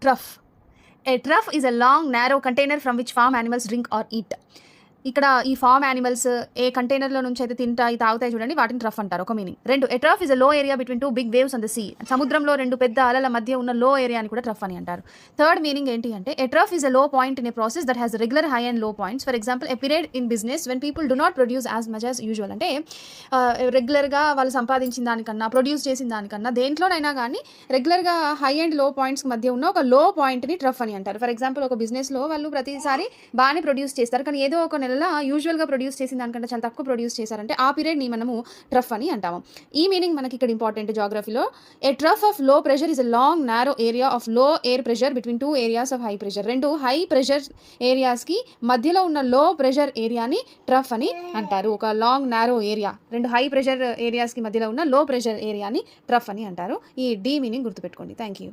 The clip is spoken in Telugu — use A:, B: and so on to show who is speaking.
A: Trough. A trough is a long narrow container from which farm animals drink or eat. ఇక్కడ ఈ ఫార్మ్ యానిమల్స్ ఏ కంటైనర్లో నుంచి అయితే తాగుతాయి చూడండి, వాటిని ట్రఫ్ అంటారు. ఒక meaning. 2, a trough is a low area between 2 big waves on the sea. సముద్రంలో 2 పెద్ద అలల మధ్య ఉన్న లో ఏరియాని కూడా ట్రఫ్ అని అంటారు. థర్డ్ మీనింగ్ ఏంటి అంటే, ఏ trough is a low point in a process that has regular high and low points. For example, a period in business when people do not produce as much as usual. అంటే రెగ్యులర్గా వాళ్ళు సంపాదించిన దానికన్నా, ప్రొడ్యూస్ చేసిన దానికన్నా, దేంట్లోనైనా కానీ రెగ్యులర్గా హై అండ్ లో పాయింట్స్ మధ్య ఉన్న ఒక లో పాయింట్ని ట్రఫ్ అని అంటారు. ఫర్ ఎగ్జాంపుల్, ఒక బిజినెస్లో వాళ్ళు ప్రతిసారి బాగానే ప్రొడ్యూస్ చేస్తారు, కానీ ఏదో ఒక నెలలో యూజువల్గా ప్రొడ్యూస్ చేసిన దానికంటే చాలా తక్కువ ప్రొడ్యూస్ చేశారంటే ఆ పీరియడ్ని మనము ట్రఫ్ అని అంటాము. ఈ మీనింగ్ మనకి ఇక్కడ ఇంపార్టెంట్ జాగ్రఫీలో. A trough of low pressure is a long narrow area of low air pressure between 2 areas of high pressure. 2 high pressure ఏరియాస్కి మధ్యలో ఉన్న లో ప్రెషర్ ఏరియాని ట్రఫ్ అని అంటారు. ఒక long narrow area, 2 high pressure ఏరియాస్కి మధ్యలో ఉన్న లో ప్రెషర్ ఏరియాని ట్రఫ్ అని అంటారు. ఈ డి మీనింగ్ గుర్తుపెట్టుకోండి. Thank you.